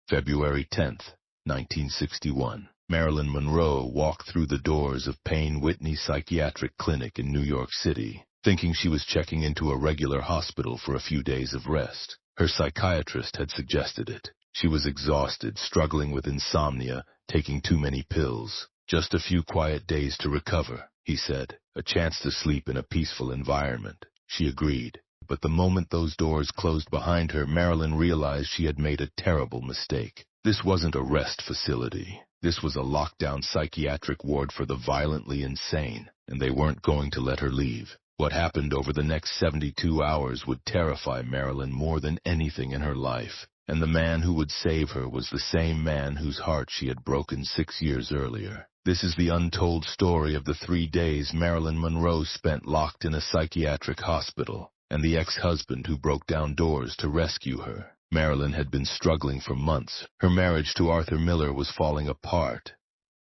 February 10, 1961. Marilyn Monroe walked through the doors of Payne Whitney Psychiatric Clinic in New York City, thinking she was checking into a regular hospital for a few days of rest. Her psychiatrist had suggested it. She was exhausted, struggling with insomnia, taking too many pills. Just a few quiet days to recover, he said. A chance to sleep in a peaceful environment. She agreed. But the moment those doors closed behind her, Marilyn realized she had made a terrible mistake. This wasn't a rest facility. This was a lockdown psychiatric ward for the violently insane, and they weren't going to let her leave. What happened over the next 72 hours would terrify Marilyn more than anything in her life, and the man who would save her was the same man whose heart she had broken 6 years earlier. This is the untold story of the 3 days Marilyn Monroe spent locked in a psychiatric hospital, and the ex-husband who broke down doors to rescue her. Marilyn had been struggling for months. Her marriage to Arthur Miller was falling apart.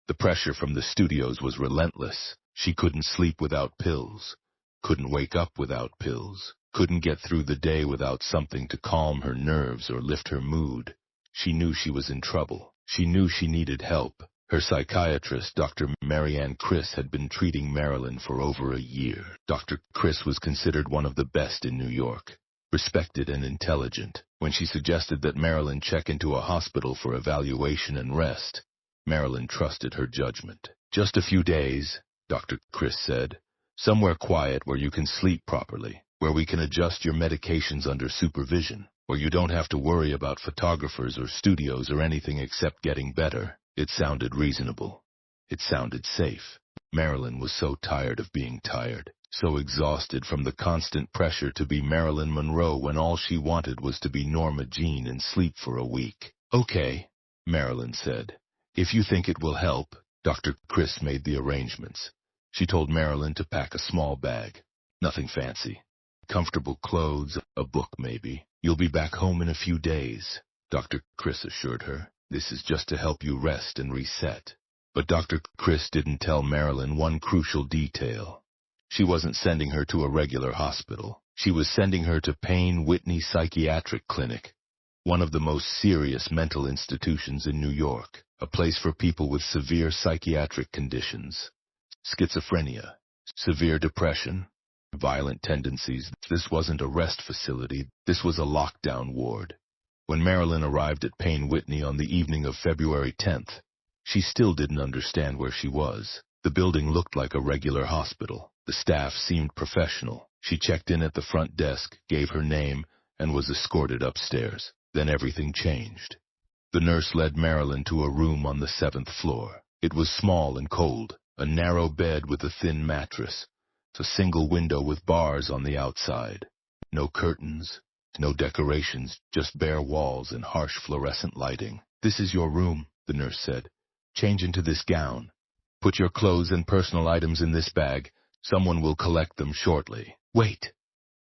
The pressure from the studios was relentless. She couldn't sleep without pills, couldn't wake up without pills, couldn't get through the day without something to calm her nerves or lift her mood. She knew she was in trouble. She knew she needed help. Her psychiatrist, Dr. Marianne Criss, had been treating Marilyn for over a year. Dr. Criss was considered one of the best in New York, respected and intelligent. When she suggested that Marilyn check into a hospital for evaluation and rest, Marilyn trusted her judgment. Just a few days, Dr. Criss said. Somewhere quiet where you can sleep properly, where we can adjust your medications under supervision, where you don't have to worry about photographers or studios or anything except getting better. It sounded reasonable. It sounded safe. Marilyn was so tired of being tired, so exhausted from the constant pressure to be Marilyn Monroe when all she wanted was to be Norma Jean and sleep for a week. Okay, Marilyn said. If you think it will help. Dr. Criss made the arrangements. She told Marilyn to pack a small bag. Nothing fancy. Comfortable clothes, a book maybe. You'll be back home in a few days, Dr. Criss assured her. This is just to help you rest and reset. But Dr. Criss didn't tell Marilyn one crucial detail. She wasn't sending her to a regular hospital. She was sending her to Payne Whitney Psychiatric Clinic, one of the most serious mental institutions in New York, a place for people with severe psychiatric conditions, schizophrenia, severe depression, violent tendencies. This wasn't a rest facility. This was a lockdown ward. When Marilyn arrived at Payne Whitney on the evening of February 10th, she still didn't understand where she was. The building looked like a regular hospital. The staff seemed professional. She checked in at the front desk, gave her name, and was escorted upstairs. Then everything changed. The nurse led Marilyn to a room on the 7th floor. It was small and cold, a narrow bed with a thin mattress, a single window with bars on the outside. No curtains, no decorations, just bare walls and harsh fluorescent lighting. This is your room, the nurse said. Change into this gown. Put your clothes and personal items in this bag. Someone will collect them shortly. Wait,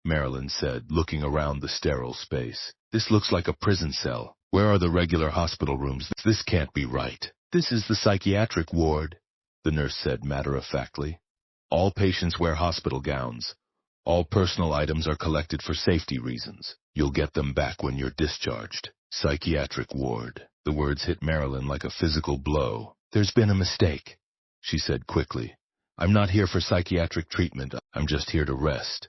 Marilyn said, looking around the sterile space. This looks like a prison cell. Where are the regular hospital rooms? This can't be right. This is the psychiatric ward, the nurse said matter-of-factly. All patients wear hospital gowns. All personal items are collected for safety reasons. You'll get them back when you're discharged. Psychiatric ward. The words hit Marilyn like a physical blow. There's been a mistake, she said quickly. I'm not here for psychiatric treatment. I'm just here to rest.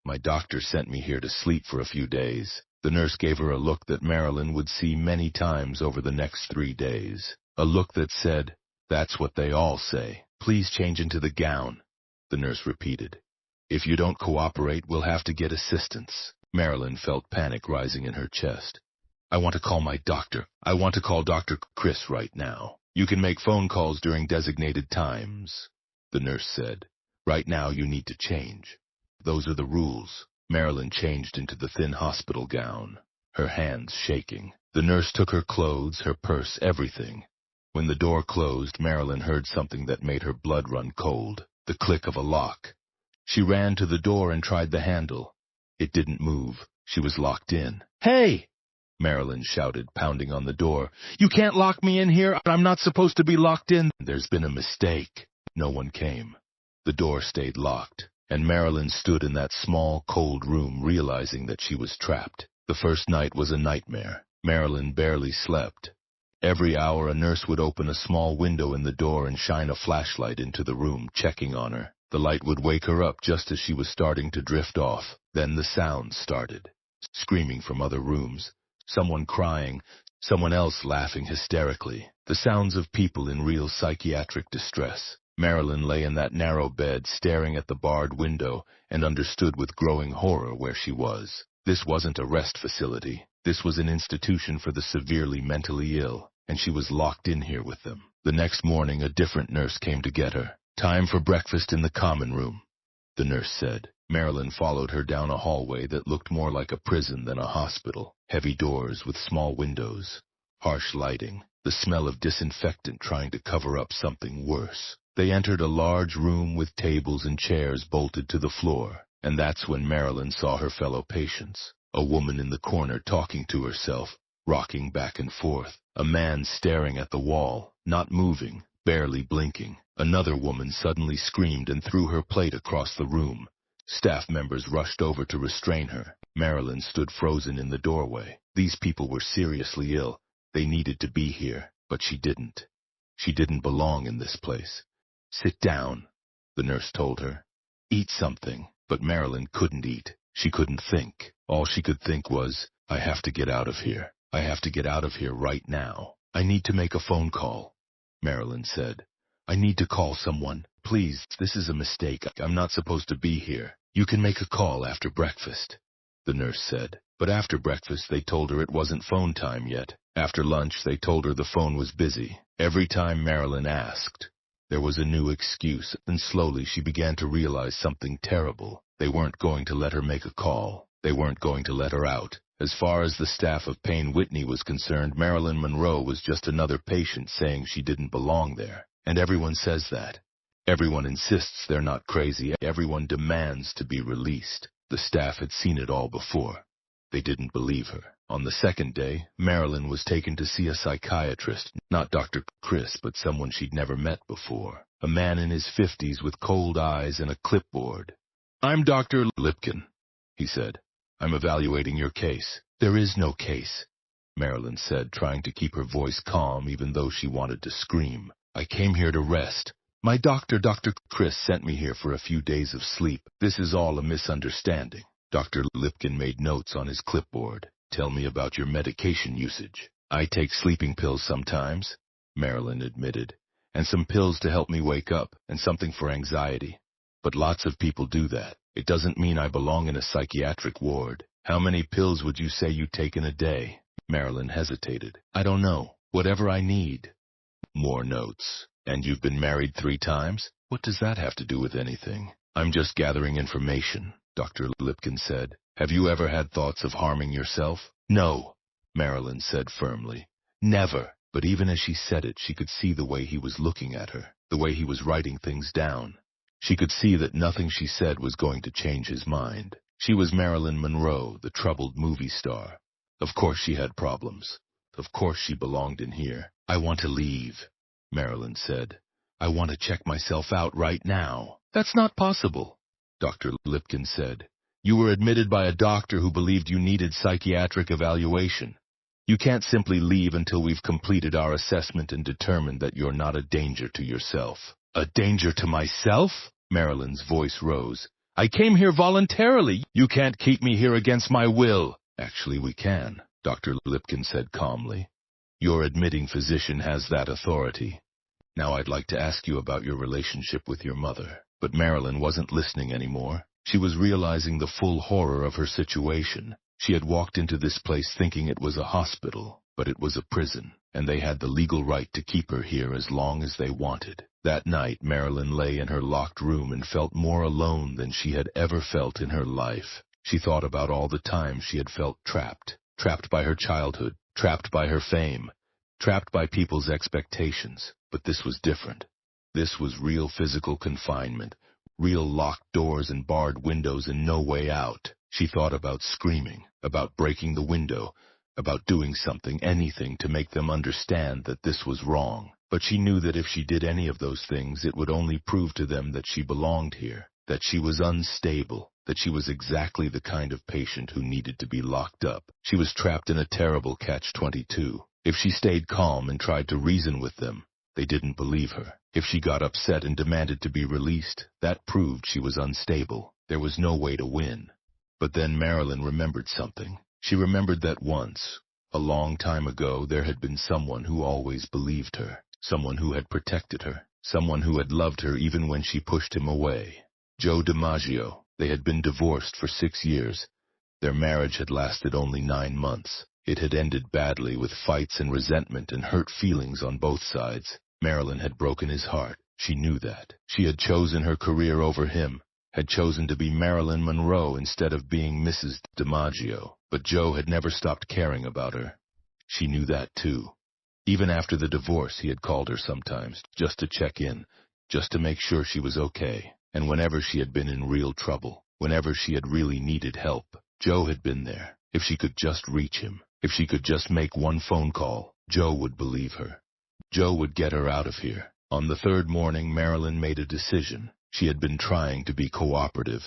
My doctor sent me here to sleep for a few days. The nurse gave her a look that Marilyn would see many times over the next 3 days. A look that said, that's what they all say. Please change into the gown, the nurse repeated. If you don't cooperate, we'll have to get assistance. Marilyn felt panic rising in her chest. I want to call my doctor. I want to call Dr. Criss right now. You can make phone calls during designated times, the nurse said. Right now you need to change. Those are the rules. Marilyn changed into the thin hospital gown, her hands shaking. The nurse took her clothes, her purse, everything. When the door closed, Marilyn heard something that made her blood run cold, the click of a lock. She ran to the door and tried the handle. It didn't move. She was locked in. Hey! Marilyn shouted, pounding on the door. You can't lock me in here. I'm not supposed to be locked in. There's been a mistake. No one came. The door stayed locked, and Marilyn stood in that small, cold room realizing that she was trapped. The first night was a nightmare. Marilyn barely slept. Every hour a nurse would open a small window in the door and shine a flashlight into the room, checking on her. The light would wake her up just as she was starting to drift off. Then the sounds started. Screaming from other rooms, someone crying, someone else laughing hysterically. The sounds of people in real psychiatric distress. Marilyn lay in that narrow bed, staring at the barred window, and understood with growing horror where she was. This wasn't a rest facility. This was an institution for the severely mentally ill, and she was locked in here with them. The next morning, a different nurse came to get her. "Time for breakfast in the common room," the nurse said. Marilyn followed her down a hallway that looked more like a prison than a hospital. Heavy doors with small windows, harsh lighting, the smell of disinfectant trying to cover up something worse. They entered a large room with tables and chairs bolted to the floor, and that's when Marilyn saw her fellow patients. A woman in the corner talking to herself, rocking back and forth. A man staring at the wall, not moving, barely blinking. Another woman suddenly screamed and threw her plate across the room. Staff members rushed over to restrain her. Marilyn stood frozen in the doorway. These people were seriously ill. They needed to be here, but she didn't. She didn't belong in this place. "Sit down," the nurse told her. "Eat something." But Marilyn couldn't eat. She couldn't think. All she could think was, "I have to get out of here. I have to get out of here right now. I need to make a phone call," Marilyn said. "I need to call someone. Please, this is a mistake. I'm not supposed to be here. You can make a call after breakfast," the nurse said. But after breakfast, they told her it wasn't phone time yet. After lunch, they told her the phone was busy. Every time Marilyn asked, there was a new excuse, and slowly she began to realize something terrible. They weren't going to let her make a call. They weren't going to let her out. As far as the staff of Payne Whitney was concerned, Marilyn Monroe was just another patient saying she didn't belong there. And everyone says that. Everyone insists they're not crazy. Everyone demands to be released. The staff had seen it all before. They didn't believe her. On the second day, Marilyn was taken to see a psychiatrist, not Dr. Chris, but someone she'd never met before. A man in his 50s with cold eyes and a clipboard. "I'm Dr. Lipkin," he said. "I'm evaluating your case." "There is no case," Marilyn said, trying to keep her voice calm even though she wanted to scream. "I came here to rest. My doctor, Dr. Chris, sent me here for a few days of sleep. This is all a misunderstanding." Dr. Lipkin made notes on his clipboard. "Tell me about your medication usage." "I take sleeping pills sometimes," Marilyn admitted, "and some pills to help me wake up, and something for anxiety. But lots of people do that. It doesn't mean I belong in a psychiatric ward." "How many pills would you say you take in a day?" Marilyn hesitated. "I don't know. Whatever I need." More notes. "And you've been married 3 times? What does that have to do with anything?" "I'm just gathering information," Dr. Lipkin said. "Have you ever had thoughts of harming yourself?" "No," Marilyn said firmly. "Never." But even as she said it, she could see the way he was looking at her, the way he was writing things down. She could see that nothing she said was going to change his mind. She was Marilyn Monroe, the troubled movie star. Of course she had problems. Of course she belonged in here. "I want to leave," Marilyn said. "I want to check myself out right now." "That's not possible," Dr. Lipkin said. "You were admitted by a doctor who believed you needed psychiatric evaluation. You can't simply leave until we've completed our assessment and determined that you're not a danger to yourself." "A danger to myself?" Marilyn's voice rose. "I came here voluntarily. You can't keep me here against my will." "Actually, we can," Dr. Lipkin said calmly. "Your admitting physician has that authority. Now I'd like to ask you about your relationship with your mother." But Marilyn wasn't listening anymore. She was realizing the full horror of her situation. She had walked into this place thinking it was a hospital, but it was a prison, and they had the legal right to keep her here as long as they wanted. That night, Marilyn lay in her locked room and felt more alone than she had ever felt in her life. She thought about all the times she had felt trapped, trapped by her childhood, trapped by her fame, trapped by people's expectations. But this was different. This was real physical confinement, real locked doors and barred windows and no way out. She thought about screaming, about breaking the window, about doing something, anything to make them understand that this was wrong. But she knew that if she did any of those things, it would only prove to them that she belonged here, that she was unstable, that she was exactly the kind of patient who needed to be locked up. She was trapped in a terrible catch-22. If she stayed calm and tried to reason with them, they didn't believe her. If she got upset and demanded to be released, that proved she was unstable. There was no way to win. But then Marilyn remembered something. She remembered that once, a long time ago, there had been someone who always believed her, someone who had protected her, someone who had loved her even when she pushed him away. Joe DiMaggio. They had been divorced for 6 years. Their marriage had lasted only 9 months. It had ended badly with fights and resentment and hurt feelings on both sides. Marilyn had broken his heart. She knew that. She had chosen her career over him, had chosen to be Marilyn Monroe instead of being Mrs. DiMaggio. But Joe had never stopped caring about her. She knew that too. Even after the divorce, he had called her sometimes, just to check in, just to make sure she was okay. And whenever she had been in real trouble, whenever she had really needed help, Joe had been there. If she could just reach him, if she could just make one phone call, Joe would believe her. Joe would get her out of here. On the third morning, Marilyn made a decision. She had been trying to be cooperative,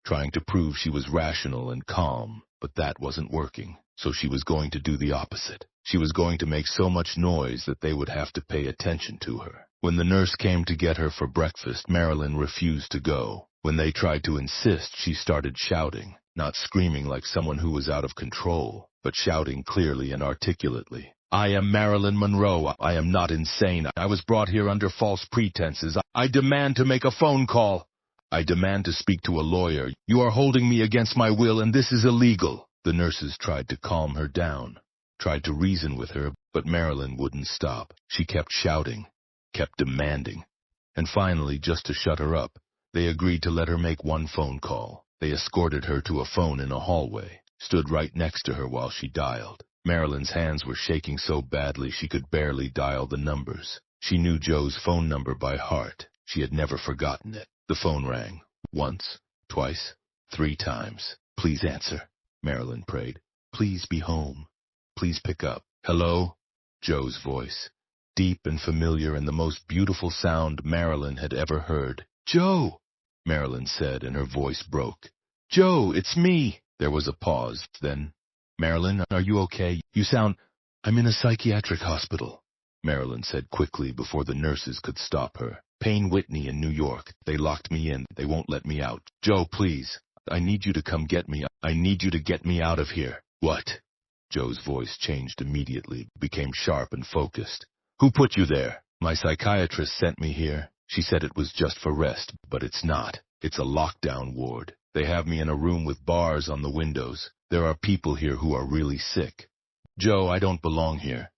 trying to prove she was rational and calm, but that wasn't working. So she was going to do the opposite. She was going to make so much noise that they would have to pay attention to her. When the nurse came to get her for breakfast, Marilyn refused to go. When they tried to insist, she started shouting, not screaming like someone who was out of control, but shouting clearly and articulately. I am Marilyn Monroe. I am not insane. I was brought here under false pretenses. I demand to make a phone call. I demand to speak to a lawyer. You are holding me against my will, and this is illegal. The nurses tried to calm her down, tried to reason with her, but Marilyn wouldn't stop. She kept shouting, kept demanding. And finally, just to shut her up, they agreed to let her make one phone call. They escorted her to a phone in a hallway, stood right next to her while she dialed. Marilyn's hands were shaking so badly she could barely dial the numbers. She knew Joe's phone number by heart. She had never forgotten it. The phone rang. Once, twice, 3 times. Please answer, Marilyn prayed. Please be home. Please pick up. Hello? Joe's voice, deep and familiar and the most beautiful sound Marilyn had ever heard. Joe, Marilyn said, and her voice broke. Joe, it's me. There was a pause. Then, Marilyn, are you okay? You sound... I'm in a psychiatric hospital, Marilyn said quickly before the nurses could stop her. Payne Whitney in New York. They locked me in. They won't let me out. Joe, please. I need you to come get me. I need you to get me out of here. What? Joe's voice changed immediately, became sharp and focused. Who put you there? My psychiatrist sent me here. She said it was just for rest, but it's not. It's a lockdown ward. They have me in a room with bars on the windows. There are people here who are really sick. Joe, I don't belong here.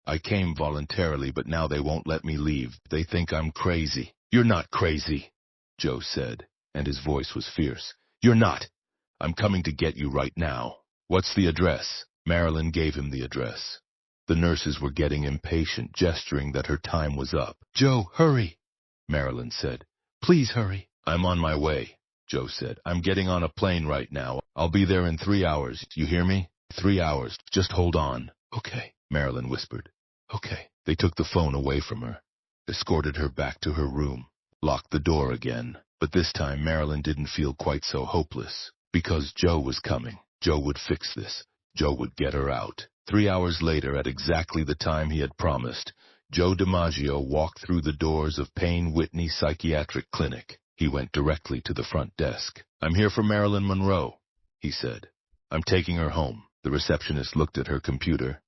I came voluntarily, but now they won't let me leave. They think I'm crazy. You're not crazy, Joe said, and his voice was fierce. You're not. I'm coming to get you right now. What's the address? Marilyn gave him the address. The nurses were getting impatient, gesturing that her time was up. Joe, hurry, Marilyn said. Please hurry. I'm on my way, Joe said. I'm getting on a plane right now. I'll be there in 3 hours. You hear me? 3 hours. Just hold on. Okay, Marilyn whispered. Okay. They took the phone away from her, escorted her back to her room, locked the door again. But this time Marilyn didn't feel quite so hopeless, because Joe was coming. Joe would fix this. Joe would get her out. 3 hours later, at exactly the time he had promised, Joe DiMaggio walked through the doors of Payne Whitney Psychiatric Clinic. He went directly to the front desk. I'm here for Marilyn Monroe, he said. I'm taking her home. The receptionist looked at her computer.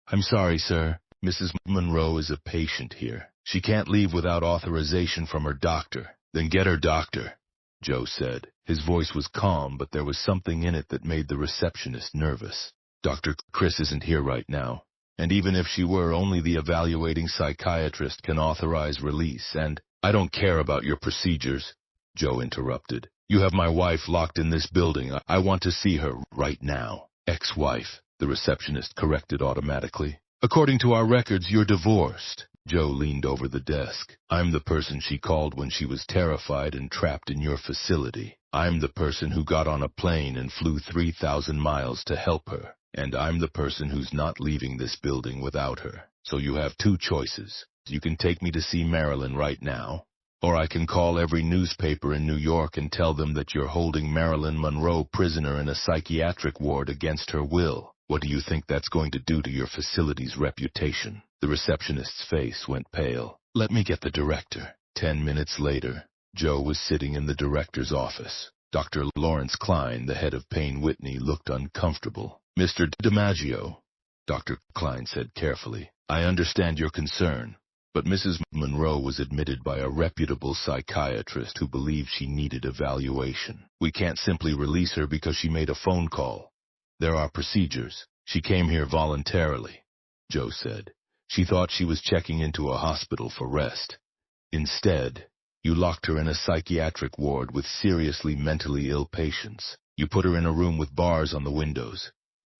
I'm sorry, sir. Mrs. Monroe is a patient here. She can't leave without authorization from her doctor. Then get her doctor, Joe said. His voice was calm, but there was something in it that made the receptionist nervous. Dr. Chris isn't here right now. And even if she were, only the evaluating psychiatrist can authorize release. And I don't care about your procedures, Joe interrupted. You have my wife locked in this building. I want to see her right now. Ex-wife, the receptionist corrected automatically. According to our records, you're divorced. Joe leaned over the desk. I'm the person she called when she was terrified and trapped in your facility. I'm the person who got on a plane and flew 3,000 miles to help her. And I'm the person who's not leaving this building without her. So you have 2 choices. You can take me to see Marilyn right now, or I can call every newspaper in New York and tell them that you're holding Marilyn Monroe prisoner in a psychiatric ward against her will. What do you think that's going to do to your facility's reputation? The receptionist's face went pale. Let me get the director. 10 minutes later, Joe was sitting in the director's office. Dr. Lawrence Klein, the head of Payne Whitney, looked uncomfortable. Mr. DiMaggio, Dr. Klein said carefully, I understand your concern, but Mrs. Monroe was admitted by a reputable psychiatrist who believed she needed evaluation. We can't simply release her because she made a phone call. There are procedures. She came here voluntarily, Joe said. She thought she was checking into a hospital for rest. Instead, you locked her in a psychiatric ward with seriously mentally ill patients. You put her in a room with bars on the windows.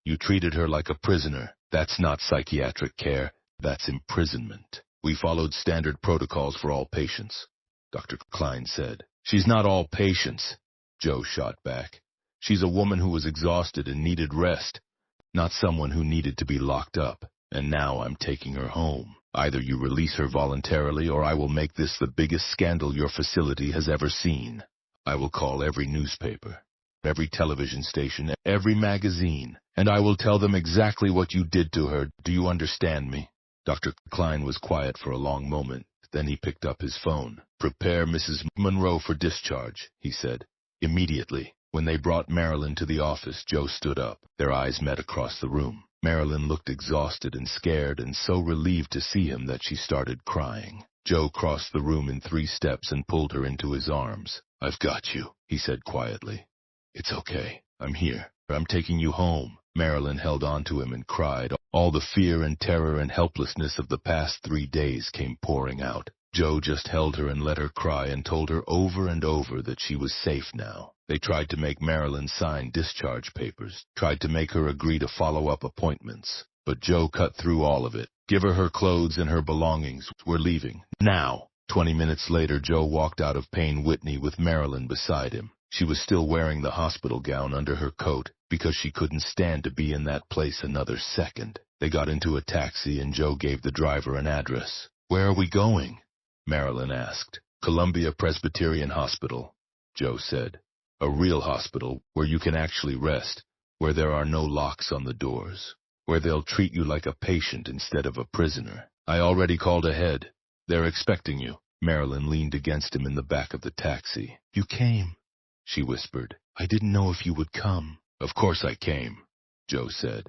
You treated her like a prisoner. That's not psychiatric care. That's imprisonment. We followed standard protocols for all patients, Dr. Klein said. She's not all patients, Joe shot back. She's a woman who was exhausted and needed rest, not someone who needed to be locked up. And now I'm taking her home. Either you release her voluntarily or I will make this the biggest scandal your facility has ever seen. I will call every newspaper, every television station, every magazine, and I will tell them exactly what you did to her. Do you understand me? Dr. Klein was quiet for a long moment. Then he picked up his phone. Prepare Mrs. Monroe for discharge, he said. Immediately. When they brought Marilyn to the office, Joe stood up. Their eyes met across the room. Marilyn looked exhausted and scared and so relieved to see him that she started crying. Joe crossed the room in 3 steps and pulled her into his arms. I've got you, he said quietly. It's okay. I'm here. I'm taking you home. Marilyn held on to him and cried. All the fear and terror and helplessness of the past 3 days came pouring out. Joe just held her and let her cry and told her over and over that she was safe now. They tried to make Marilyn sign discharge papers, tried to make her agree to follow up appointments. But Joe cut through all of it. Give her her clothes and her belongings. We're leaving. Now! 20 minutes later, Joe walked out of Payne Whitney with Marilyn beside him. She was still wearing the hospital gown under her coat because she couldn't stand to be in that place another second. They got into a taxi and Joe gave the driver an address. Where are we going? Marilyn asked. Columbia Presbyterian Hospital, Joe said. A real hospital where you can actually rest, where there are no locks on the doors, where they'll treat you like a patient instead of a prisoner. I already called ahead. They're expecting you. Marilyn leaned against him in the back of the taxi. You came, she whispered. I didn't know if you would come. Of course I came, Joe said.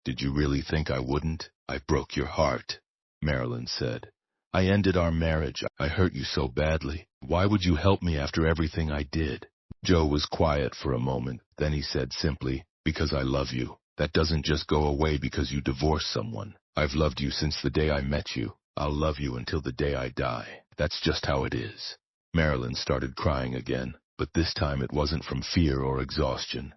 Did you really think I wouldn't? I broke your heart, Marilyn said. I ended our marriage. I hurt you so badly. Why would you help me after everything I did? Joe was quiet for a moment. Then he said simply, because I love you. That doesn't just go away because you divorce someone. I've loved you since the day I met you. I'll love you until the day I die. That's just how it is. Marilyn started crying again, but this time it wasn't from fear or exhaustion.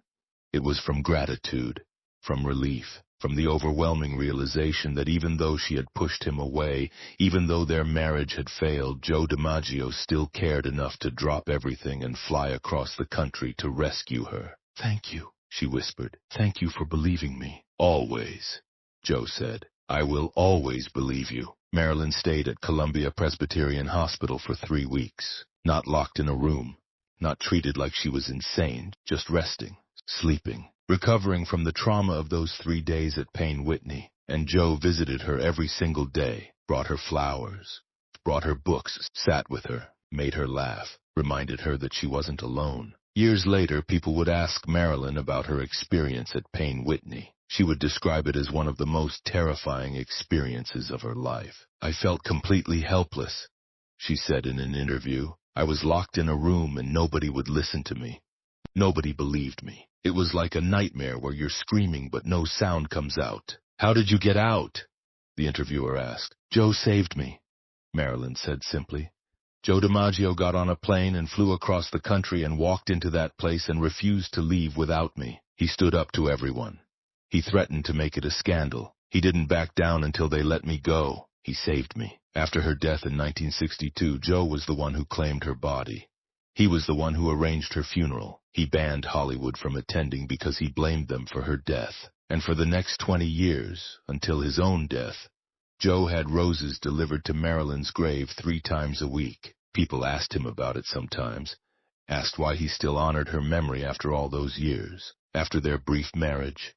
It was from gratitude, from relief, from the overwhelming realization that even though she had pushed him away, even though their marriage had failed, Joe DiMaggio still cared enough to drop everything and fly across the country to rescue her. Thank you, she whispered. Thank you for believing me. Always, Joe said. I will always believe you. Marilyn stayed at Columbia Presbyterian Hospital for 3 weeks, not locked in a room, not treated like she was insane, just resting, sleeping, recovering from the trauma of those 3 days at Payne Whitney. And Joe visited her every single day, brought her flowers, brought her books, sat with her, made her laugh, reminded her that she wasn't alone. Years later, people would ask Marilyn about her experience at Payne Whitney. She would describe it as one of the most terrifying experiences of her life. I felt completely helpless, she said in an interview. I was locked in a room and nobody would listen to me. Nobody believed me. It was like a nightmare where you're screaming but no sound comes out. How did you get out? The interviewer asked. Joe saved me, Marilyn said simply. Joe DiMaggio got on a plane and flew across the country and walked into that place and refused to leave without me. He stood up to everyone. He threatened to make it a scandal. He didn't back down until they let me go. He saved me. After her death in 1962, Joe was the one who claimed her body. He was the one who arranged her funeral. He banned Hollywood from attending because he blamed them for her death. And for the next 20 years, until his own death, Joe had roses delivered to Marilyn's grave 3 times a week. People asked him about it sometimes, asked why he still honored her memory after all those years, after their brief marriage.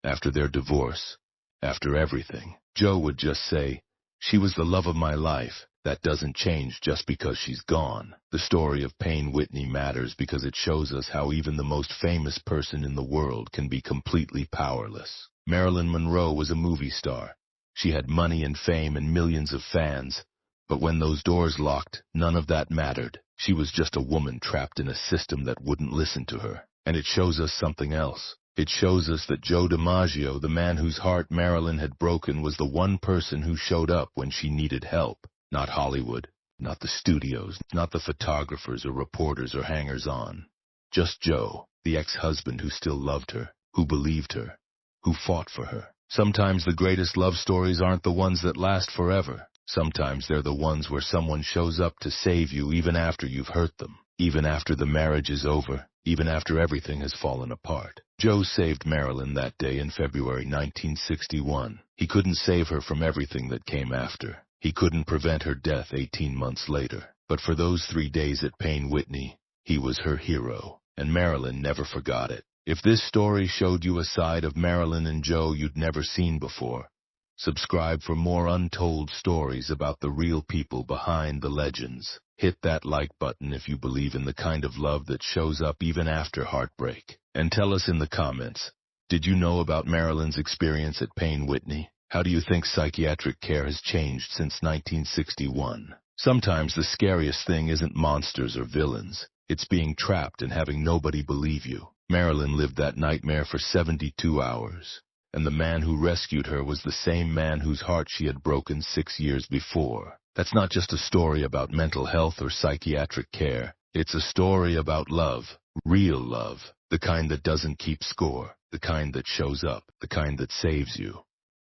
After their divorce, after everything, Joe would just say, "She was the love of my life. That doesn't change just because she's gone." The story of Payne Whitney matters because it shows us how even the most famous person in the world can be completely powerless. Marilyn Monroe was a movie star. She had money and fame and millions of fans. But when those doors locked, none of that mattered. She was just a woman trapped in a system that wouldn't listen to her. And it shows us something else. It shows us that Joe DiMaggio, the man whose heart Marilyn had broken, was the one person who showed up when she needed help. Not Hollywood, not the studios, not the photographers or reporters or hangers-on. Just Joe, the ex-husband who still loved her, who believed her, who fought for her. Sometimes the greatest love stories aren't the ones that last forever. Sometimes they're the ones where someone shows up to save you even after you've hurt them, even after the marriage is over, even after everything has fallen apart. Joe saved Marilyn that day in February 1961. He couldn't save her from everything that came after. He couldn't prevent her death 18 months later. But for those 3 days at Payne Whitney, he was her hero, and Marilyn never forgot it. If this story showed you a side of Marilyn and Joe you'd never seen before, subscribe for more untold stories about the real people behind the legends. Hit that like button if you believe in the kind of love that shows up even after heartbreak. And tell us in the comments, did you know about Marilyn's experience at Payne Whitney? How do you think psychiatric care has changed since 1961? Sometimes the scariest thing isn't monsters or villains. It's being trapped and having nobody believe you. Marilyn lived that nightmare for 72 hours. And the man who rescued her was the same man whose heart she had broken 6 years before. That's not just a story about mental health or psychiatric care. It's a story about love, real love, the kind that doesn't keep score, the kind that shows up, the kind that saves you.